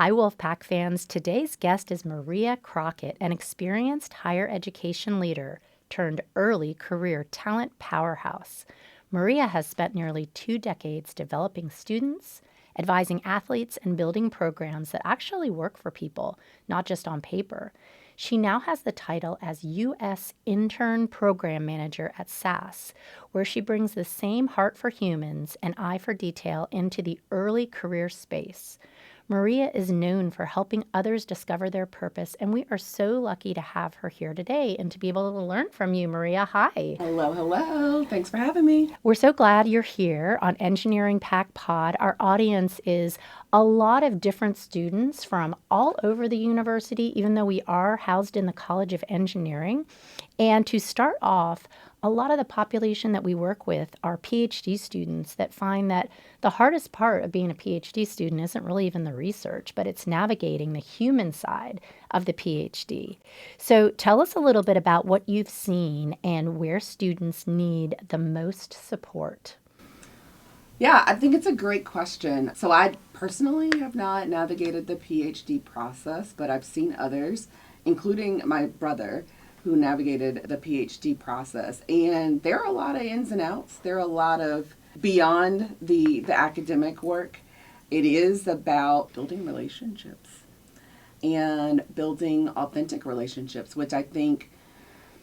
Hi, Wolfpack fans. Today's guest is Maria Crockett, an experienced higher education leader turned early career talent powerhouse. Maria has spent nearly 2 decades developing students, advising athletes, and building programs that actually work for people, not just on paper. She now has the title as U.S. Intern Program Manager at SAS, where she brings the same heart for humans and eye for detail into the early career space. Maria is known for helping others discover their purpose, and we are so lucky to have her here today and to be able to learn from you, Maria. Hi. Hello, hello. Thanks for having me. We're so glad you're here on Engineering Pack Pod. Our audience is a lot of different students from all over the university, even though we are housed in the College of Engineering. And to start off, a lot of the population that we work with are PhD students that find that the hardest part of being a PhD student isn't really even the research, but it's navigating the human side of the PhD. So tell us a little bit about what you've seen and where students need the most support. Yeah, I think it's a great question. So I personally have not navigated the PhD process, but I've seen others, including my brother, who navigated the PhD process. And there are a lot of ins and outs. There are a lot of beyond the academic work. It is about building relationships and building authentic relationships, which I think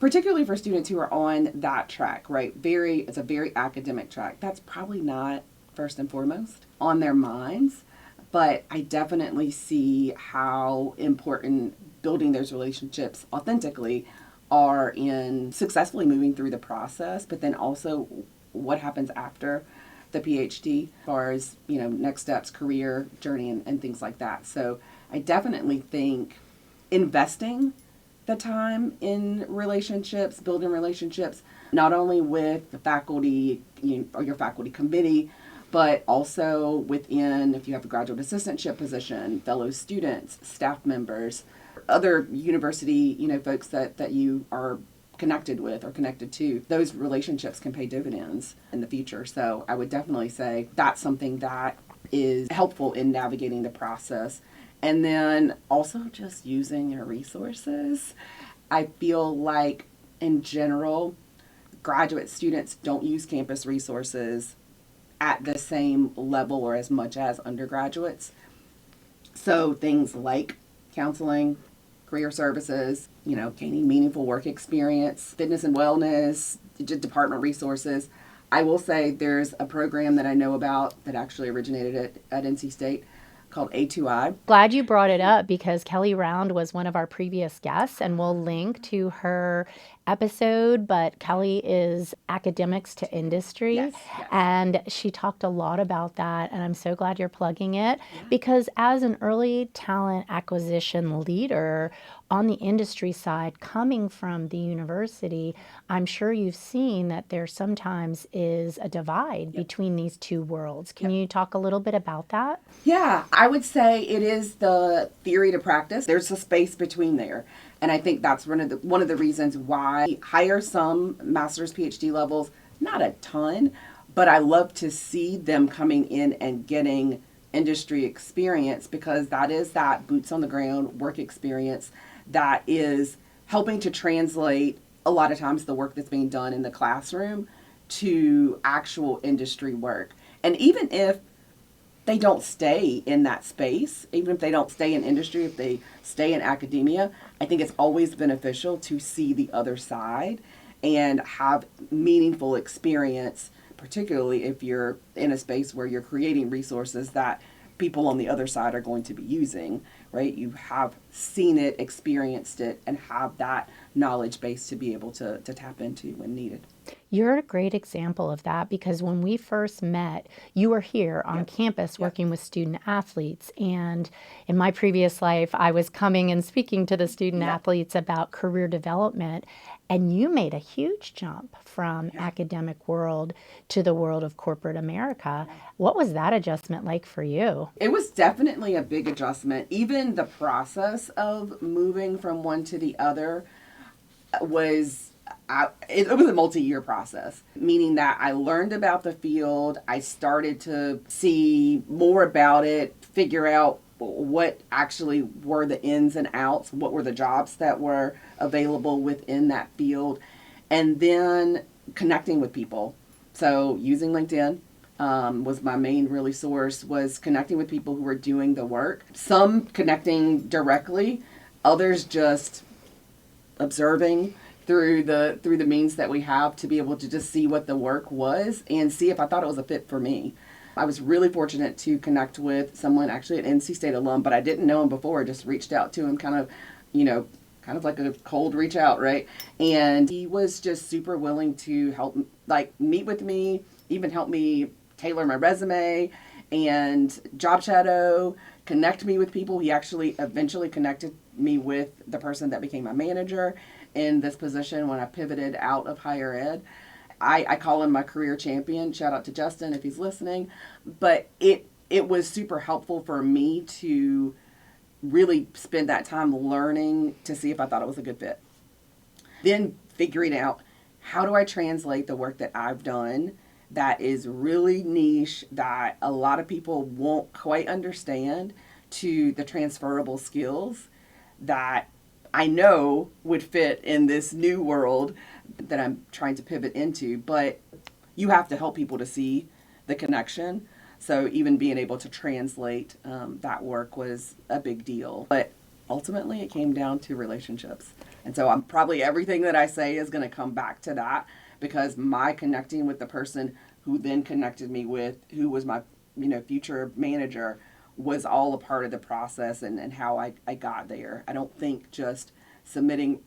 particularly for students who are on that track, right? It's a very academic track. That's probably not first and foremost on their minds, but I definitely see how important building those relationships authentically are in successfully moving through the process, but then also what happens after the PhD as far as, next steps, career journey and things like that. So I definitely think investing the time in relationships, building relationships, not only with the faculty or your faculty committee, but also within, if you have a graduate assistantship position, fellow students, staff members, other university, folks that you are connected with or connected to. Those relationships can pay dividends in the future. So I would definitely say that's something that is helpful in navigating the process. And then also just using your resources. I feel like in general, graduate students don't use campus resources at the same level or as much as undergraduates. So things like counseling, career services, gaining meaningful work experience, fitness and wellness, department resources. I will say there's a program that I know about that actually originated at NC State called A2I. Glad you brought it up because Kelly Rownd was one of our previous guests, and we'll link to her episode. But Kelly is academics to industry, Yes. and she talked a lot about that. And I'm so glad you're plugging it because as an early talent acquisition leader on the industry side, coming from the university, I'm sure you've seen that there sometimes is a divide between these two worlds. Can you talk a little bit about that? Yeah, I would say it is the theory to practice. There's a space between there. And I think that's one of the reasons why I hire some master's PhD levels, not a ton, but I love to see them coming in and getting industry experience because that is that boots on the ground work experience that is helping to translate a lot of times the work that's being done in the classroom to actual industry work. And even if they don't stay in that space, even if they don't stay in industry, if they stay in academia, I think it's always beneficial to see the other side and have meaningful experience, particularly if you're in a space where you're creating resources that people on the other side are going to be using, right? You have seen it, experienced it, and have that knowledge base to be able to tap into when needed. You're a great example of that because when we first met, you were here on campus working with student athletes. And in my previous life, I was coming and speaking to the student athletes about career development. And you made a huge jump from academic world to the world of corporate America. What was that adjustment like for you? It was definitely a big adjustment. Even the process of moving from one to the other was it was a multi-year process, meaning that I learned about the field. I started to see more about it, figure out what actually were the ins and outs, what were the jobs that were available within that field, and then connecting with people. So using LinkedIn was my main really source, was connecting with people who were doing the work. Some connecting directly, others just observing through the means that we have to be able to just see what the work was and see if I thought it was a fit for me. I was really fortunate to connect with someone, actually an NC State alum, but I didn't know him before. I just reached out to him kind of like a cold reach out, right? And he was just super willing to help, like, meet with me, even help me tailor my resume and job shadow, connect me with people. He actually eventually connected me with the person that became my manager in this position when I pivoted out of higher ed. I call him my career champion. Shout out to Justin if he's listening. But it was super helpful for me to really spend that time learning to see if I thought it was a good fit. Then figuring out, how do I translate the work that I've done that is really niche, that a lot of people won't quite understand, to the transferable skills that I know would fit in this new world that I'm trying to pivot into. But you have to help people to see the connection. So even being able to translate that work was a big deal. But ultimately, it came down to relationships. And so I'm probably, everything that I say is going to come back to that, because my connecting with the person who then connected me with, who was my future manager, was all a part of the process and how I got there. I don't think just submitting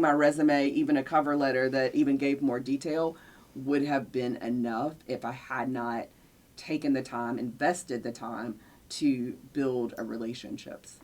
my resume, even a cover letter that even gave more detail, would have been enough if I had not taken the time, invested the time to build a relationships.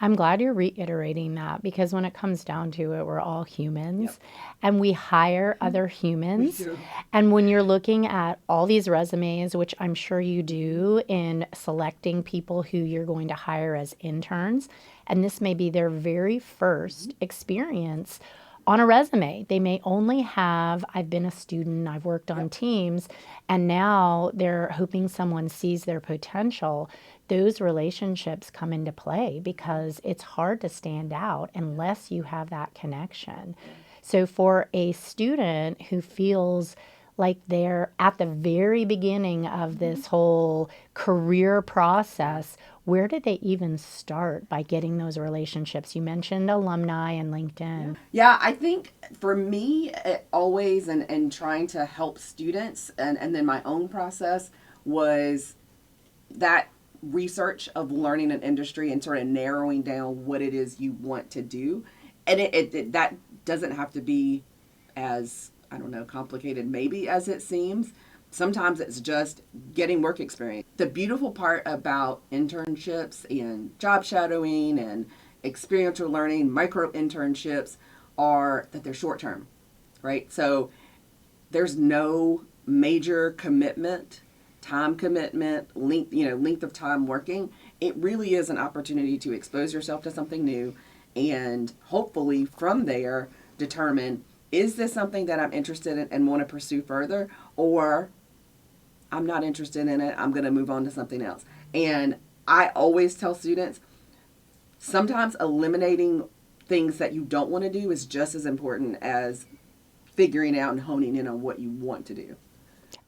I'm glad you're reiterating that, because when it comes down to it, we're all humans. Yep. And we hire other humans. We do. And when you're looking at all these resumes, which I'm sure you do in selecting people who you're going to hire as interns, and this may be their very first experience on a resume. They may only have, I've been a student, I've worked on teams, and now they're hoping someone sees their potential. Those relationships come into play, because it's hard to stand out unless you have that connection. So for a student who feels like they're at the very beginning of this whole career process, where did they even start by getting those relationships? You mentioned alumni and LinkedIn. Yeah, I think for me, always, and trying to help students, and then my own process, was that research of learning an industry and sort of narrowing down what it is you want to do. And that doesn't have to be as, I don't know, complicated maybe as it seems. Sometimes it's just getting work experience. The beautiful part about internships and job shadowing and experiential learning, micro internships, are that they're short term, right? So there's no major commitment, time commitment, length of time working. It really is an opportunity to expose yourself to something new, and hopefully from there determine, is this something that I'm interested in and want to pursue further, or I'm not interested in it, I'm going to move on to something else. And I always tell students, sometimes eliminating things that you don't want to do is just as important as figuring out and honing in on what you want to do.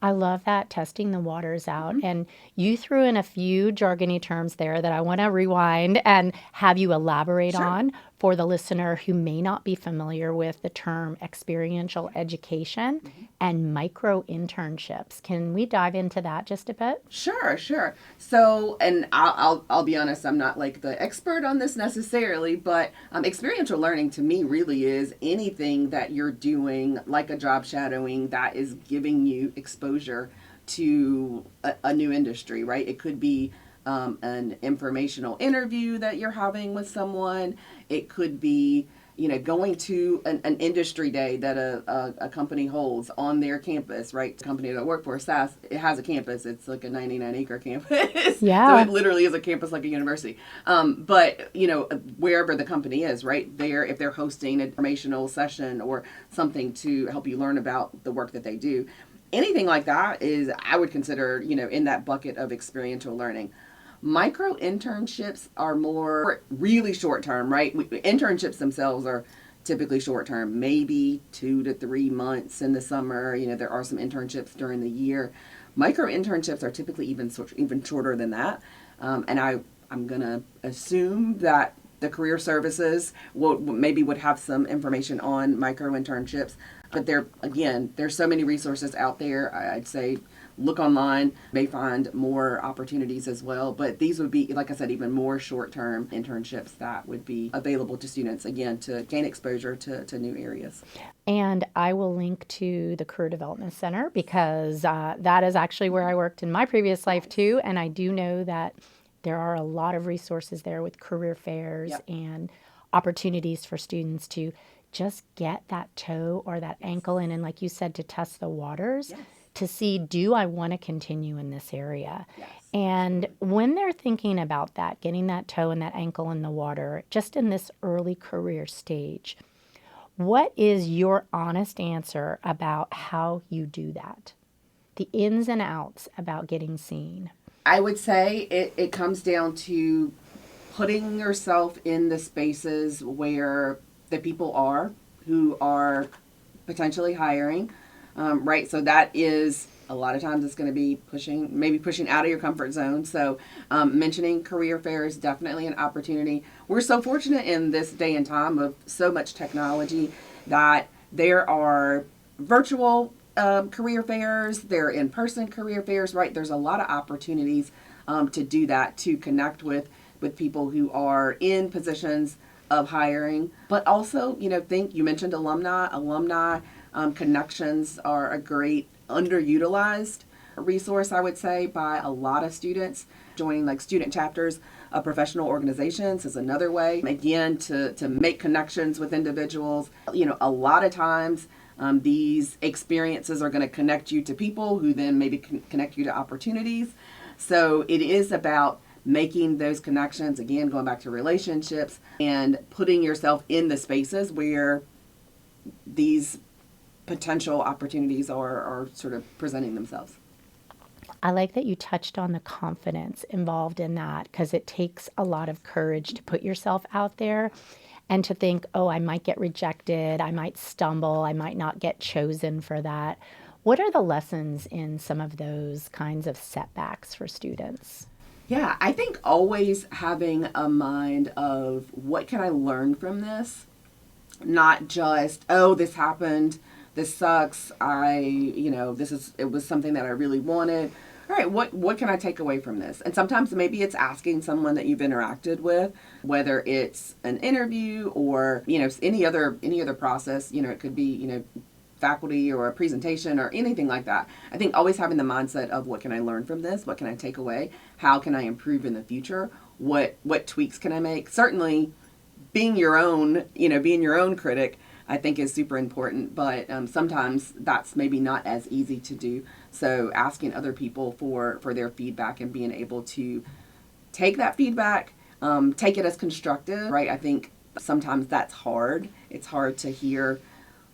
I love that, testing the waters out. And you threw in a few jargony terms there that I want to rewind and have you elaborate on for the listener who may not be familiar with the term experiential education and micro internships. Can we dive into that just a bit? Sure. So, and I'll be honest, I'm not like the expert on this necessarily, but experiential learning to me really is anything that you're doing, like a job shadowing, that is giving you exposure to a new industry, right? It could be an informational interview that you're having with someone. It could be, going to an industry day that a company holds on their campus, right? The company that I work for, SAS, it has a campus. It's like a 99-acre campus. Yeah. So it literally is a campus like a university. But, wherever the company is, right, if they're hosting an informational session or something to help you learn about the work that they do, anything like that is, I would consider, in that bucket of experiential learning. Micro internships are more really short term, right? Internships themselves are typically short term, maybe 2 to 3 months in the summer. There are some internships during the year. Micro internships are typically even shorter than that. I'm gonna assume that the career services would have some information on micro internships, but there's so many resources out there. I'd say look online, may find more opportunities as well. But these would be, like I said, even more short-term internships that would be available to students, again, to gain exposure to new areas. And I will link to the Career Development Center because that is actually where I worked in my previous life too. And I do know that there are a lot of resources there with career fairs Yep. and opportunities for students to just get that toe or that ankle in. And like you said, to test the waters. Yes. To see, do I want to continue in this area? Yes. And when they're thinking about that, getting that toe and that ankle in the water, just in this early career stage, what is your honest answer about how you do that? The ins and outs about getting seen. I would say it comes down to putting yourself in the spaces where the people are who are potentially hiring. Right, so that is a lot of times it's going to be pushing out of your comfort zone. So mentioning career fairs, definitely an opportunity. We're so fortunate in this day and time of so much technology that there are virtual career fairs, there are in-person career fairs, right? There's a lot of opportunities to do that, to connect with people who are in positions of hiring. But also, you mentioned alumni connections are a great underutilized resource, I would say, by a lot of students. Joining like student chapters of professional organizations is another way, again, to make connections with individuals. A lot of times these experiences are going to connect you to people who then maybe connect you to opportunities. So it is about making those connections, again, going back to relationships and putting yourself in the spaces where these potential opportunities are sort of presenting themselves. I like that you touched on the confidence involved in that because it takes a lot of courage to put yourself out there and to think, oh, I might get rejected, I might stumble, I might not get chosen for that. What are the lessons in some of those kinds of setbacks for students? Yeah, I think always having a mind of what can I learn from this? Not just, oh, this happened, this sucks, it was something that I really wanted. All right, what can I take away from this? And sometimes maybe it's asking someone that you've interacted with, whether it's an interview or, any other process, it could be, faculty or a presentation or anything like that. I think always having the mindset of what can I learn from this? What can I take away? How can I improve in the future? What tweaks can I make? Certainly being your own critic, I think is super important, but sometimes that's maybe not as easy to do. So asking other people for their feedback and being able to take that feedback, take it as constructive, right? I think sometimes that's hard. It's hard to hear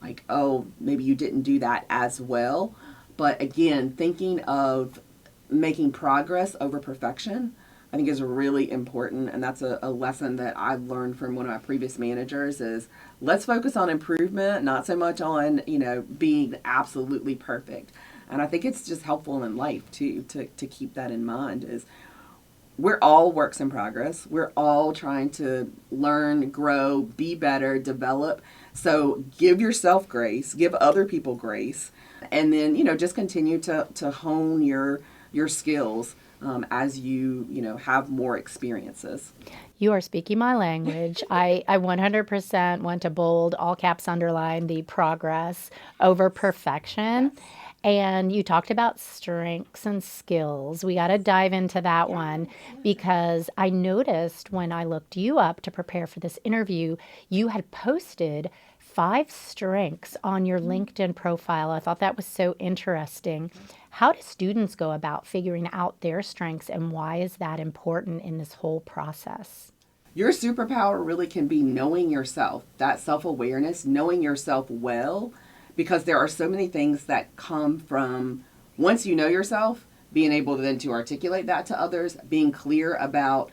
like, oh, maybe you didn't do that as well. But again, thinking of making progress over perfection, I think is really important. And that's a lesson that I've learned from one of my previous managers is let's focus on improvement, not so much on, being absolutely perfect. And I think it's just helpful in life too, to keep that in mind is we're all works in progress. We're all trying to learn, grow, be better, develop. So give yourself grace, give other people grace, and then, just continue to hone your skills as you have more experiences. You are speaking my language. I 100% want to bold, all caps underline, the progress over perfection. Yes. And you talked about strengths and skills. We got to dive into that one because I noticed when I looked you up to prepare for this interview, you had posted 5 strengths on your LinkedIn profile. I thought that was so interesting. How do students go about figuring out their strengths and why is that important in this whole process? Your superpower really can be knowing yourself, that self-awareness, knowing yourself well, because there are so many things that come from once you know yourself, being able then to articulate that to others, being clear about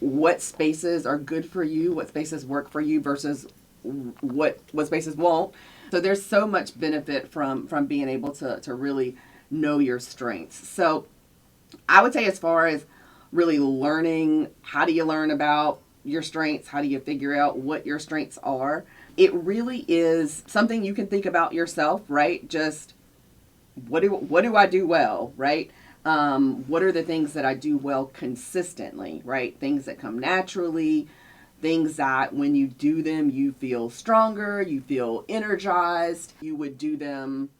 what spaces are good for you, what spaces work for you versus what spaces won't. So there's so much benefit from being able to really know your strengths. So I would say, as far as really learning, how do you learn about your strengths? How do you figure out what your strengths are? It really is something you can think about yourself, right? Just what do I do well, right? What are the things that I do well consistently, right? Things that come naturally, things that when you do them, you feel stronger, you feel energized. You would do them,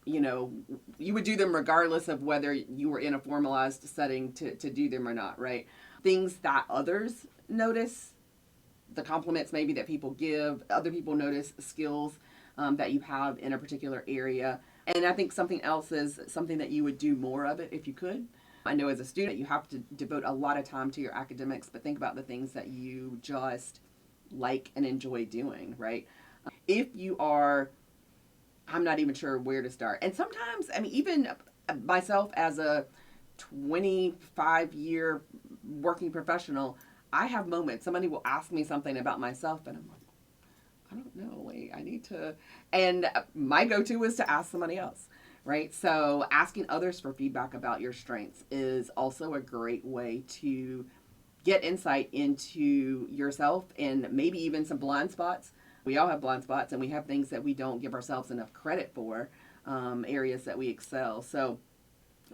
you would do them regardless of whether you were in a formalized setting to do them or not, right? Things that others notice, the compliments maybe that people give, other people notice skills that you have in a particular area. And I think something else is something that you would do more of it if you could. I know as a student you have to devote a lot of time to your academics, but think about the things that you just like and enjoy doing, right? If you are, I'm not even sure where to start. And sometimes, I mean, even myself as a 25-year working professional, I have moments. Somebody will ask me something about myself, and I'm like, I don't know. Wait, I need to. And my go-to is to ask somebody else, right? So asking others for feedback about your strengths is also a great way to get insight into yourself and maybe even some blind spots. We all have blind spots, and we have things that we don't give ourselves enough credit for, areas that we excel. So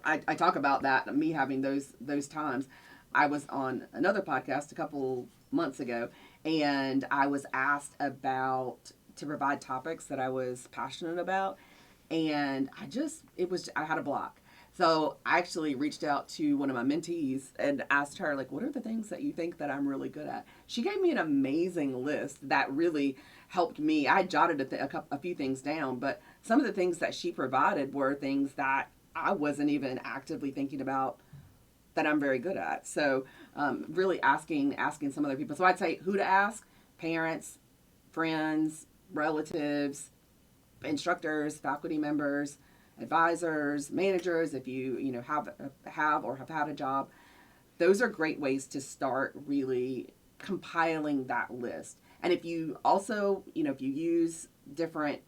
I talk about that, me having those times. I was on another podcast a couple months ago, and I was asked to provide topics that I was passionate about, and I had a block. So I actually reached out to one of my mentees and asked her, like, what are the things that you think that I'm really good at? She gave me an amazing list that really helped me. I jotted a few things down, but some of the things that she provided were things that I wasn't even actively thinking about that I'm very good at. So really asking some other people. So I'd say who to ask: parents, friends, relatives, instructors, faculty members, advisors, managers, if you have or have had a job. Those are great ways to start really compiling that list. And if you also, if you use different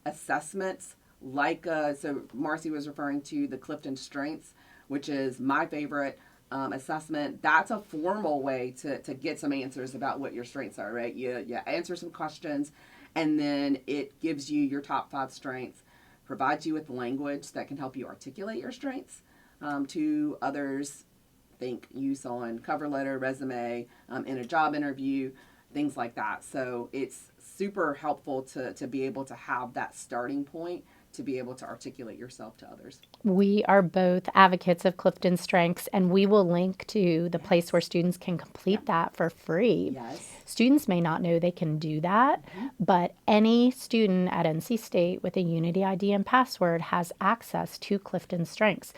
assessments, like so Marcy was referring to the Clifton Strengths, which is my favorite assessment. That's a formal way to get some answers about what your strengths are, right? You answer some questions, and then it gives you your top 5 strengths, provides you with language that can help you articulate your strengths to others. Think use on cover letter, resume, in a job interview, things like that. So it's super helpful to be able to have that starting point to be able to articulate yourself to others. We are both advocates of Clifton Strengths, and we will link to the place where students can complete that for free. Yes. Students may not know they can do that, but any student at NC State with a Unity ID and password has access to Clifton Strengths.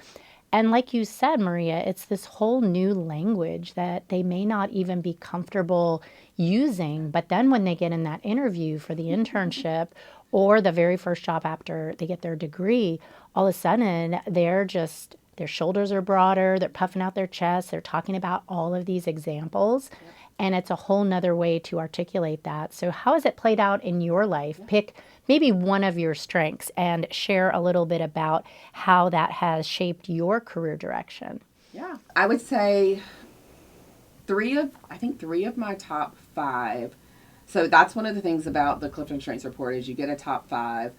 And like you said, Maria, it's this whole new language that they may not even be comfortable using. But then when they get in that interview for the internship or the very first job after they get their degree, all of a sudden their shoulders are broader, they're puffing out their chest, they're talking about all of these examples. Yep. And it's a whole nother way to articulate that. So how has it played out in your life? Pick maybe one of your strengths and share a little bit about how that has shaped your career direction. Yeah. I would say 3 of my top 5. So that's one of the things about the Clifton Strengths Report is you get a top 5,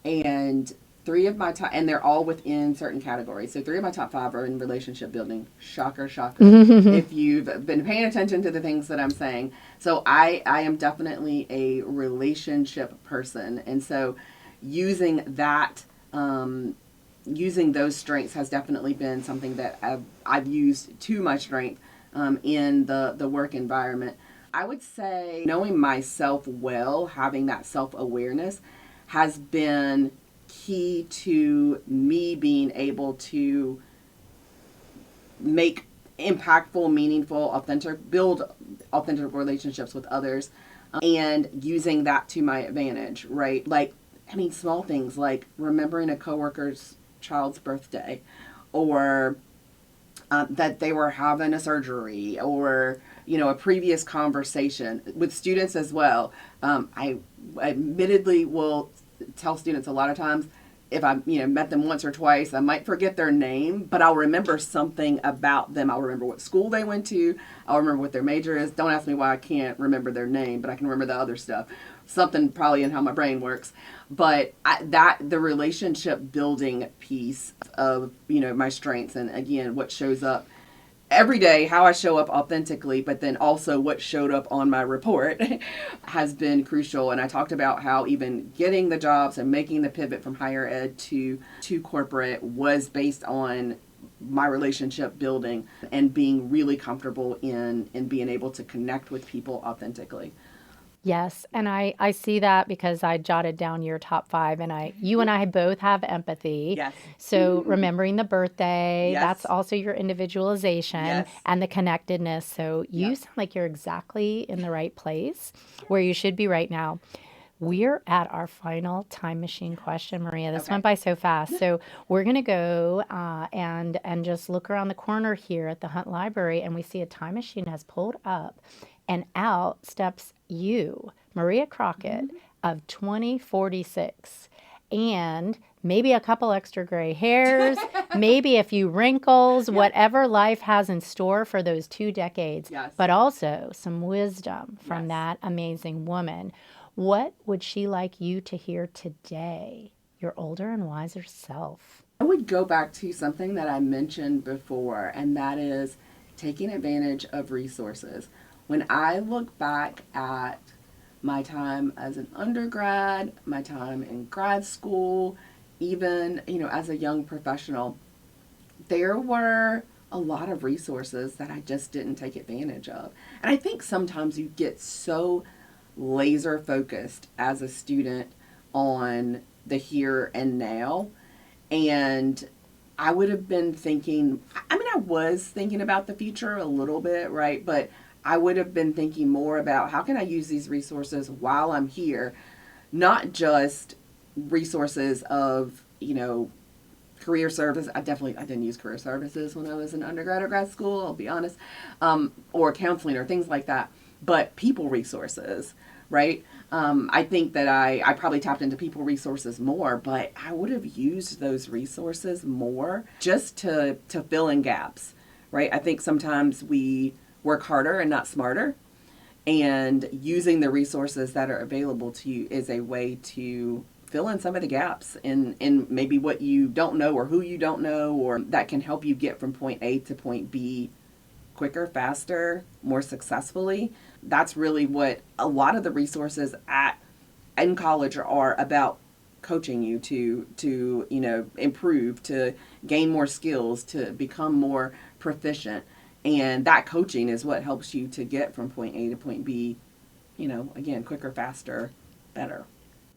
and 3 of my top, and they're all within certain categories. So 3 of my top 5 are in relationship building. Shocker, shocker. If you've been paying attention to the things that I'm saying. So I am definitely a relationship person. And so using that, using those strengths has definitely been something that I've used to my strength in the work environment. I would say knowing myself well, having that self-awareness has been key to me being able to make impactful, meaningful, build authentic relationships with others, and using that to my advantage, right? Like, small things like remembering a coworker's child's birthday, or that they were having a surgery, or a previous conversation with students as well. I admittedly will tell students a lot of times, if I met them once or twice, I might forget their name, but I'll remember something about them. I'll remember what school they went to. I'll remember what their major is. Don't ask me why I can't remember their name, but I can remember the other stuff. Something probably in how my brain works. But the relationship building piece of my strengths, and again what shows up every day, how I show up authentically, but then also what showed up on my report has been crucial. And I talked about how even getting the jobs and making the pivot from higher ed to corporate was based on my relationship building and being really comfortable in being able to connect with people authentically. Yes, and I see that because I jotted down your top 5, and you and I both have empathy. Yes. So remembering the birthday, that's Yes. also your individualization Yes. and the connectedness. So you Yep. sound like you're exactly in the right place where you should be right now. We're at our final time machine question, Maria. This Okay. went by so fast. So we're gonna go and just look around the corner here at the Hunt Library, and we see a time machine has pulled up, and out steps you, Maria Crockett of 2046, and maybe a couple extra gray hairs, maybe a few wrinkles, Yep. whatever life has in store for those 2 decades, Yes. but also some wisdom from Yes. that amazing woman. What would she like you to hear today, your older and wiser self? I would go back to something that I mentioned before, and that is taking advantage of resources. When I look back at my time as an undergrad, my time in grad school, even, as a young professional, there were a lot of resources that I just didn't take advantage of. And I think sometimes you get so laser focused as a student on the here and now. And I would have been thinking, I was thinking about the future a little bit, right? But I would have been thinking more about how can I use these resources while I'm here, not just resources of, career service. I didn't use career services when I was in undergrad or grad school, I'll be honest, or counseling or things like that, but people resources, right? I think that I probably tapped into people resources more, but I would have used those resources more just to fill in gaps, right? I think sometimes we work harder and not smarter, and using the resources that are available to you is a way to fill in some of the gaps in maybe what you don't know or who you don't know, or that can help you get from point A to point B quicker, faster, more successfully. That's really what a lot of the resources in college are about, coaching you to improve, to gain more skills, to become more proficient. And that coaching is what helps you to get from point A to point B, again, quicker, faster, better.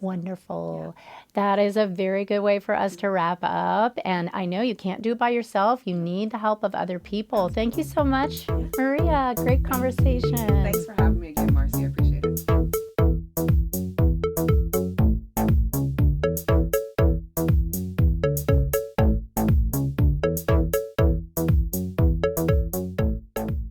Wonderful. That is a very good way for us to wrap up. And I know you can't do it by yourself. You need the help of other people. Thank you so much, Maria. Great conversation. Thanks for having me.